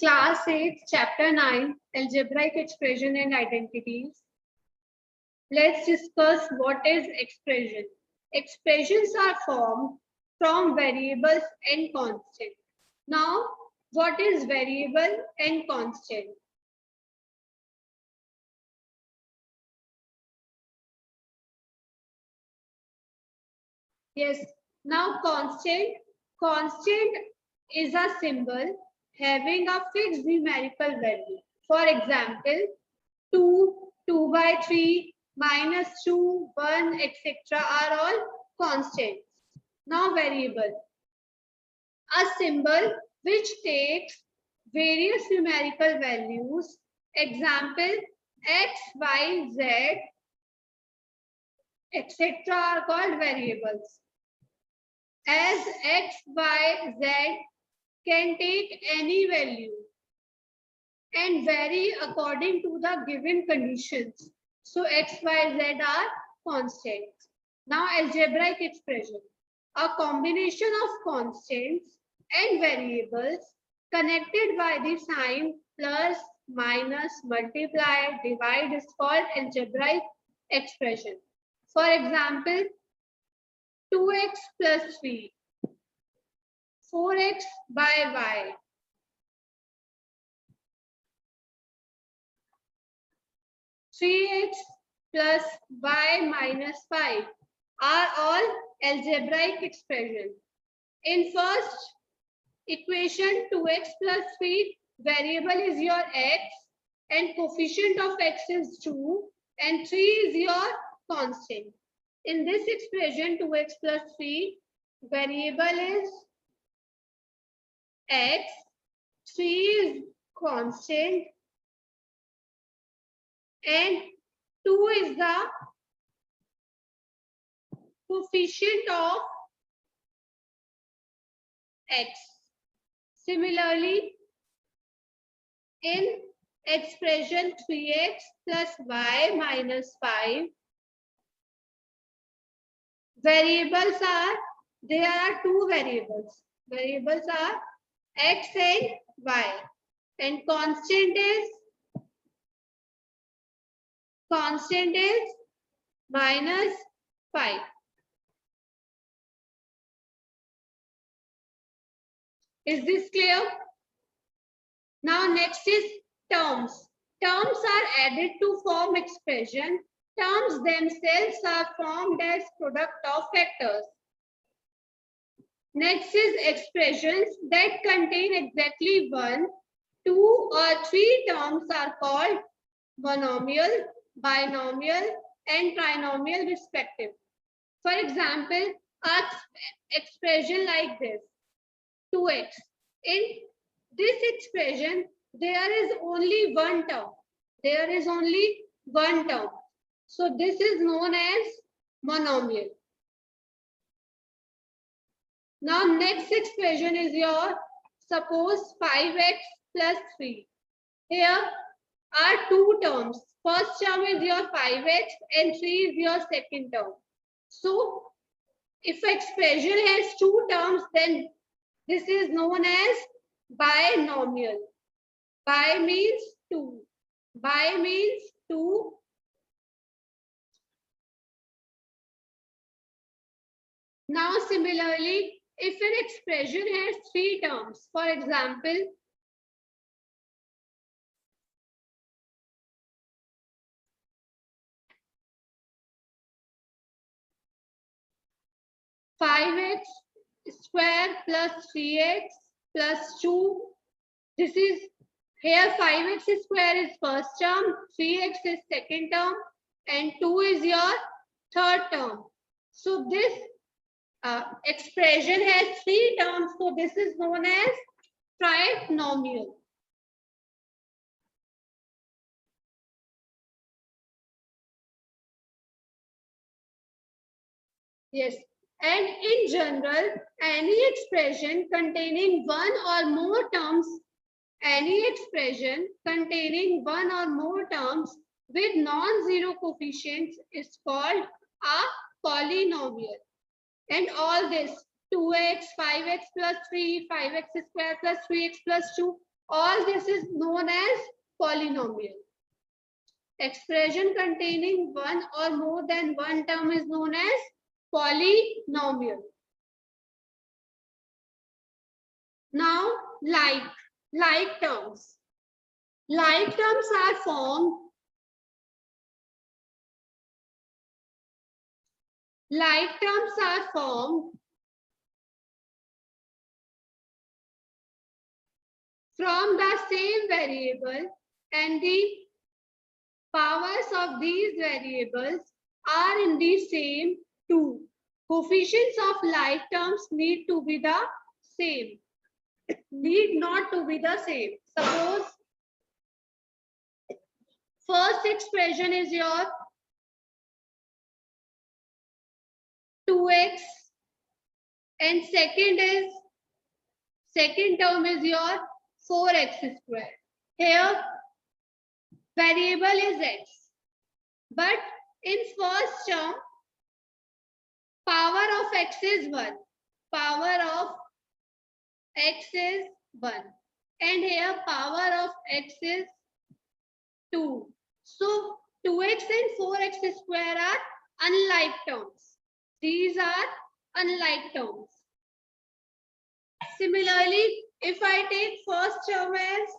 Class 8, Chapter 9, Algebraic Expression and Identities. Let's discuss what is expression. Expressions are formed from variables and constant. Now, what is variable and constant? Yes, now constant is a symbol having a fixed numerical value. For example, 2, 2 by 3, -2, 1, etc. are all constants. Now variable, a symbol which takes various numerical values. Example, x, y, z, etc. are called variables. As x, y, z can take any value and vary according to the given conditions. So x, y, z are constants. Now algebraic expression. A combination of constants and variables connected by the sign plus, minus, multiply, divide is called algebraic expression. For example, 2x plus 3, 4x by y, 3x plus y minus 5 are all algebraic expressions. In first equation, 2x plus 3, variable is your x and coefficient of x is 2 and 3 is your constant. In this expression, 2x plus 3, variable is x, 3 is constant, and 2 is the coefficient of x. Similarly, in expression 3x plus y minus 5, variables are, there are two variables. Variables are x and y, and constant is minus 5. Is this clear? Now next is terms. Terms are added to form expression. Terms themselves are formed as product of factors. Next is expressions that contain exactly 1, 2 or 3 terms are called monomial, binomial and trinomial respectively. For example, an expression like this, 2x. In this expression, there is only one term. There is only one term. So this is known as monomial. Now next expression is your, suppose 5x plus 3. Here are two terms. First term is your 5x and 3 is your second term. So if expression has two terms, then this is known as binomial. Bi means 2. Bi means 2. Now similarly, if an expression has 3 terms, for example, (5x square plus 3x plus 2). This is, here 5x square is first term, 3x is second term, and 2 is your third term. So this expression has 3 terms, so this is known as trinomial. Yes, and in general, any expression containing one or more terms, with non-zero coefficients is called a polynomial. And all this 2x, 5x plus 3, 5x square plus 3x plus 2, All this is known as polynomial. Expression containing one or more than one term is known as polynomial. Now, like terms. Like terms are formed. Like terms are formed from the same variable, and the powers of these variables are in the same too. Coefficients of like terms need to be the same. Need not to be the same. Suppose first expression is your 2x and second term is your 4x square. Here variable is x, but in first term power of x is 1. Power of x is 1, and here power of x is 2. So 2x and 4x square are unlike terms. These are unlike terms. Similarly, if I take first term as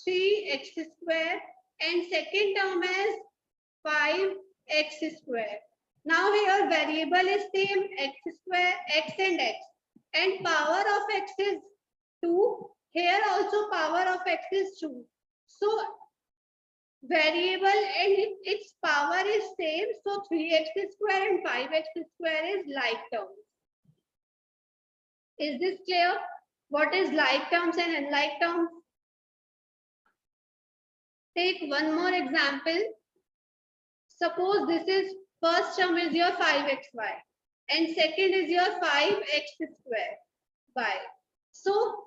3x square and second term as 5x square. Now here variable is same, x square, x and x, and power of x is 2. Here also power of x is 2. So variable and its power is same. So 3x square and 5x square is like terms. Is this clear? What is like terms and unlike terms? Take one more example. Suppose this is first term is your 5xy and second is your 5x square y. So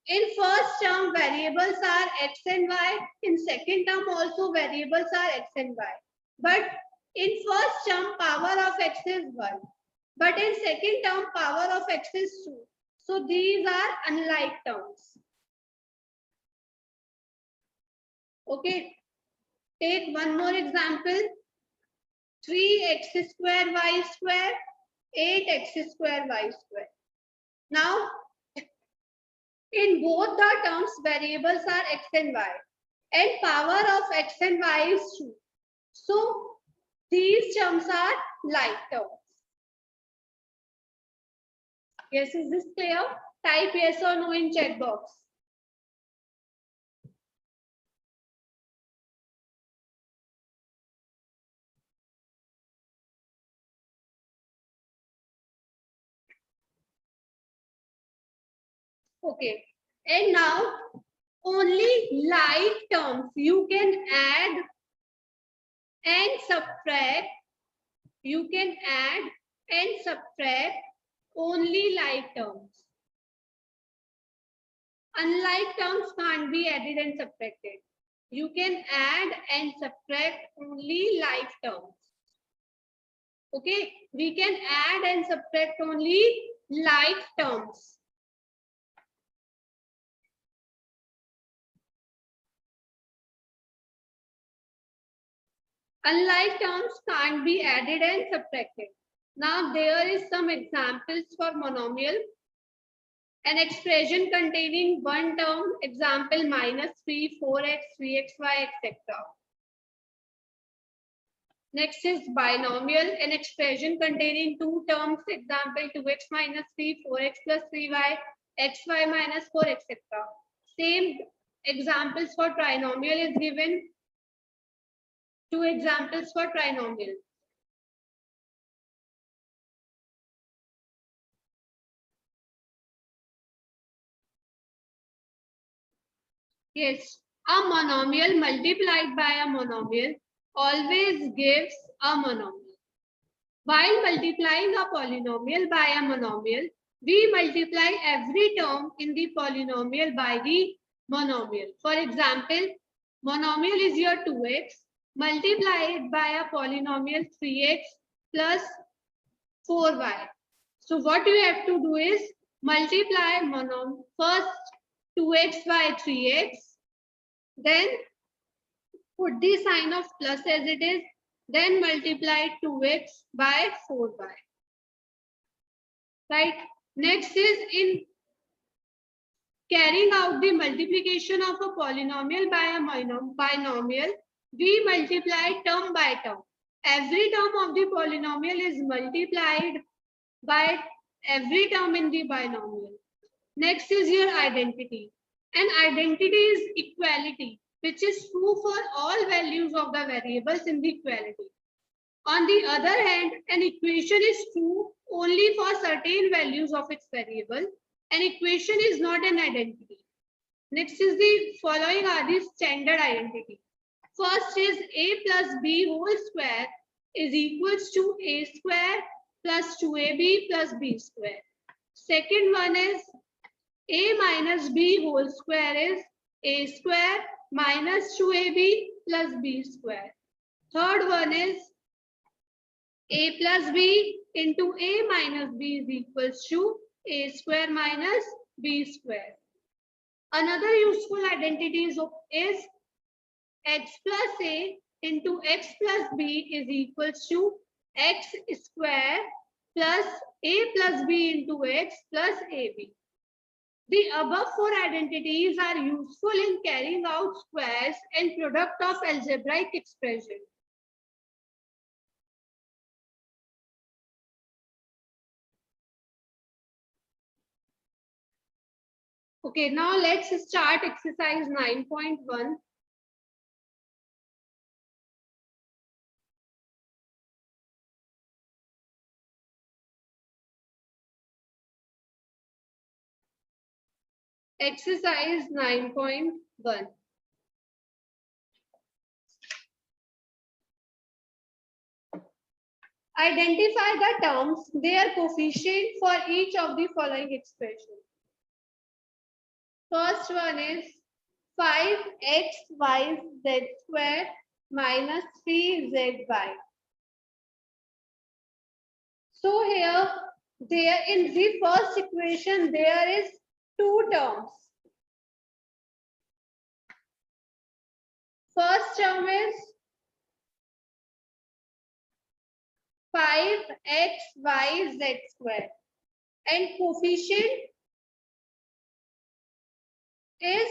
in first term variables are x and y. In second term also variables are x and y. But in first term power of x is 1. But in second term power of x is 2. So these are unlike terms. Okay. Take one more example. 3x square y square, 8x square y square. Now, in both the terms, variables are x and y, and power of x and y is 2. So, these terms are like terms. Yes, is this clear? Type yes or no in chat box. Okay, and now only like terms you can add and subtract. You can add and subtract only like terms. Unlike terms can't be added and subtracted. You can add and subtract only like terms. Okay, we can add and subtract only like terms. Unlike terms can't be added and subtracted. Now there is some examples for monomial. An expression containing one term, example -3, 4x, 3xy, etc. Next is binomial, an expression containing two terms, example 2x minus 3, 4x plus 3y, xy minus 4, etc. Same examples for trinomial is given. Two examples for trinomial. Yes, a monomial multiplied by a monomial always gives a monomial. While multiplying a polynomial by a monomial, we multiply every term in the polynomial by the monomial. For example, monomial is your 2x multiplied by a polynomial 3x plus 4y. So what you have to do is multiply first 2x by 3x. Then put the sign of plus as it is. Then multiply 2x by 4y. Right. Next is in carrying out the multiplication of a polynomial by a binomial, we multiply term by term. Every term of the polynomial is multiplied by every term in the binomial. Next is your identity. An identity is equality, which is true for all values of the variables in the equality. On the other hand, an equation is true only for certain values of its variable. An equation is not an identity. Next is the following are the standard identity. First is a plus b whole square is equals to a square plus 2ab plus b square. Second one is a minus b whole square is a square minus 2ab plus b square. Third one is a plus b into a minus b is equals to a square minus b square. Another useful identity is x plus a into x plus b is equals to x square plus a plus b into x plus ab. The above four identities are useful in carrying out squares and product of algebraic expression. Okay, now let's start exercise 9.1. Exercise 9.1. Identify the terms, their coefficient for each of the following expressions. First one is 5xyz square minus 3zy. So here, there in the first equation, there is two terms. First term is 5xyz square and coefficient is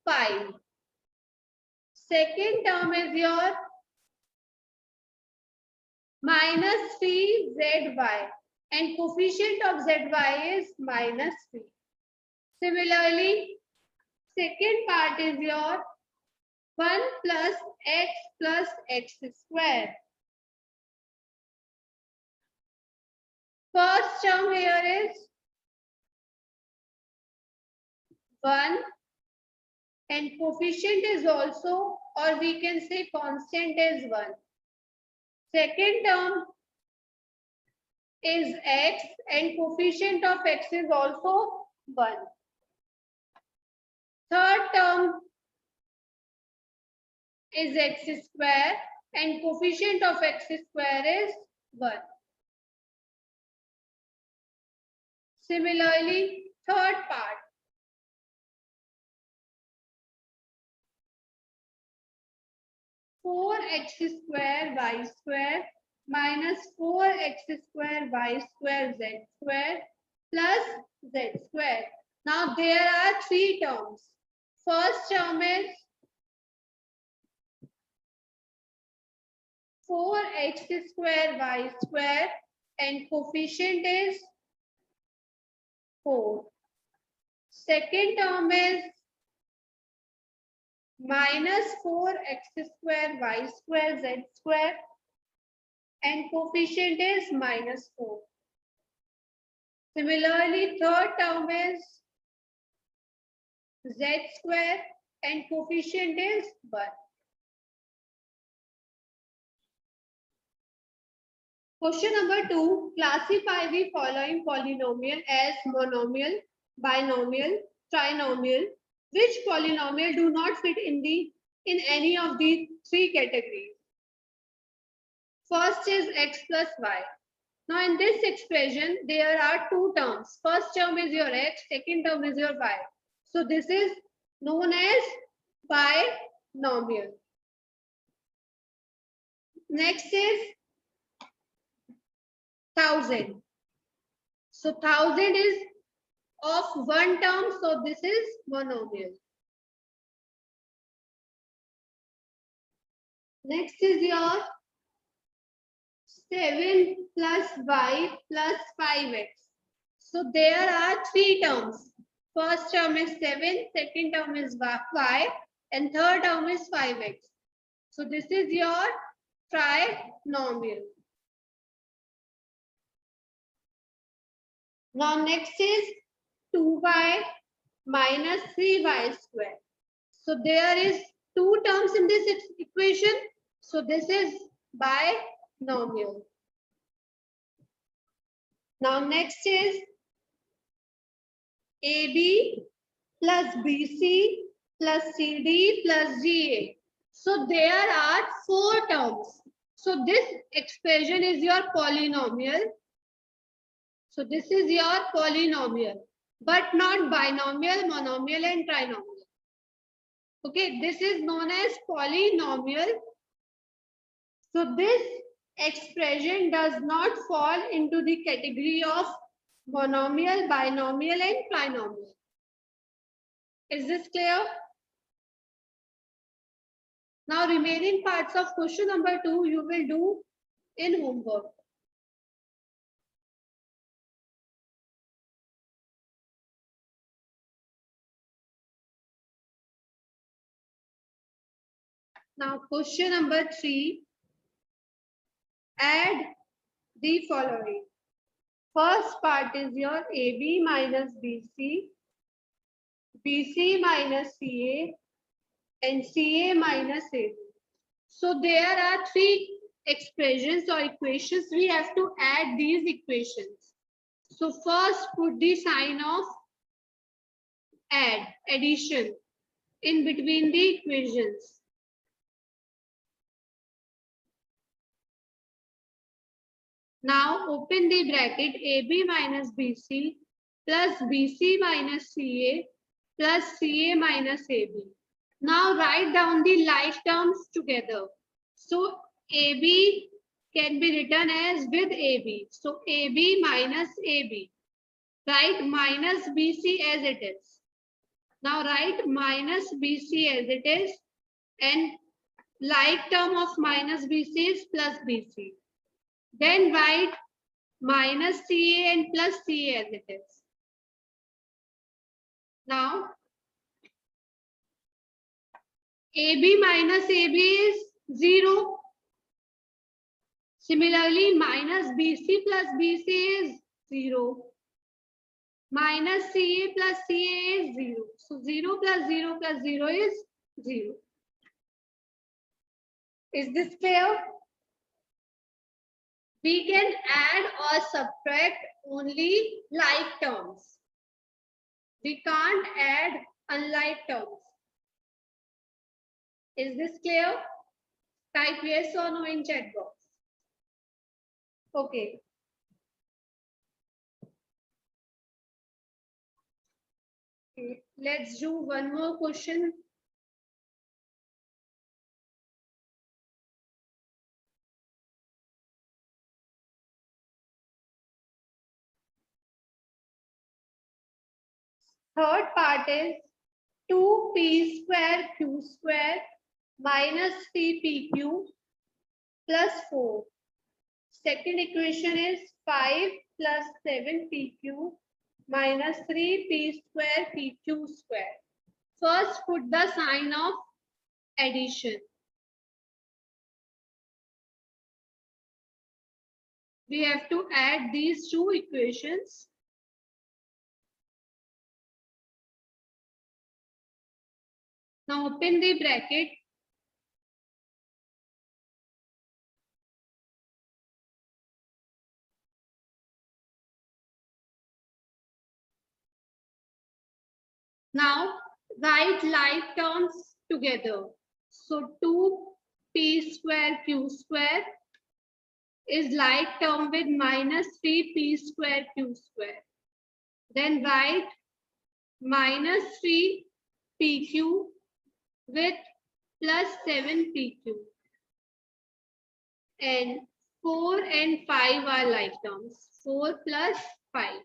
5. Second term is your minus 3zy and coefficient of zy is minus 3. Similarly, second part is your 1 plus x square. First term here is 1 and coefficient is also, or we can say constant is 1. Second term is x and coefficient of x is also 1. Third term is x square and coefficient of x square is 1. Similarly, third part. Four x square y square minus 4x square y square z square plus z square. Now there are three terms. First term is 4x square y square and coefficient is 4. Second term is minus 4x square y square z square and coefficient is minus 4. Similarly, third term is z square and coefficient is 1. Question number 2. Classify the following polynomial as monomial, binomial, trinomial. Which polynomial do not fit in any of these three categories? First is x plus y. Now in this expression, there are two terms. First term is your x, second term is your y. So this is known as binomial. Next is 1000. So 1000 is of one term, so this is monomial. Next is your 7 plus y plus 5x. So there are three terms. First term is 7, second term is y, and third term is 5x. So this is your trinomial. Now next is 2y minus 3y square. So there is two terms in this equation. So this is binomial. Now next is AB plus BC plus CD plus GA. So there are four terms. So this expression is your polynomial. So this is your polynomial, but not binomial, monomial and trinomial. Okay, this is known as polynomial. So this expression does not fall into the category of monomial, binomial and trinomial. Is this clear? Now remaining parts of question number 2 you will do in homework. Now question number 3, add the following. First part is your AB minus BC, BC minus CA and CA minus AB. So there are three expressions or equations. We have to add these equations. So first put the sign of addition in between the equations. Now open the bracket AB minus BC plus BC minus CA plus CA minus AB. Now write down the like terms together. So AB can be written as with AB. So AB minus AB. Write minus BC as it is. Now write minus BC as it is, and like term of minus BC is plus BC. Then write minus CA and plus CA as it is. Now AB minus AB is 0. Similarly, minus BC plus BC is 0. Minus CA plus CA is 0. So 0 plus 0 plus 0 is 0. Is this clear? We can add or subtract only like terms. We can't add unlike terms. Is this clear? Type yes or no in chat box. Okay. Let's do one more question. Third part is 2p square q square minus 3pq plus 4. Second equation is 5 plus 7pq minus 3p square pq square. First put the sign of addition. We have to add these two equations. Now open the bracket. Now write like terms together. So 2p square q square is like term with minus 3p square q square. Then write minus 3 PQ with plus 7 PQ. And 4 and 5 are like terms. 4 plus 5.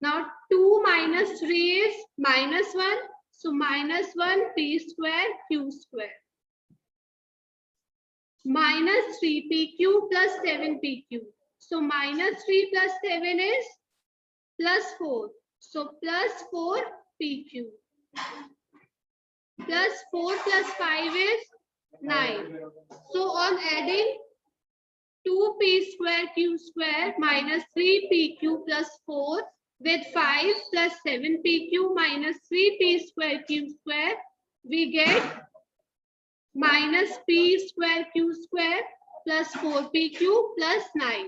Now 2 minus 3 is minus 1. So minus 1 P square Q square. Minus 3 PQ plus 7 PQ. So minus 3 plus 7 is plus 4. So plus 4 PQ. Plus 4 plus 5 is 9. So on adding 2P square Q square minus 3PQ plus 4 with 5 plus 7PQ minus 3P square Q square, we get minus P square Q square plus 4PQ plus 9.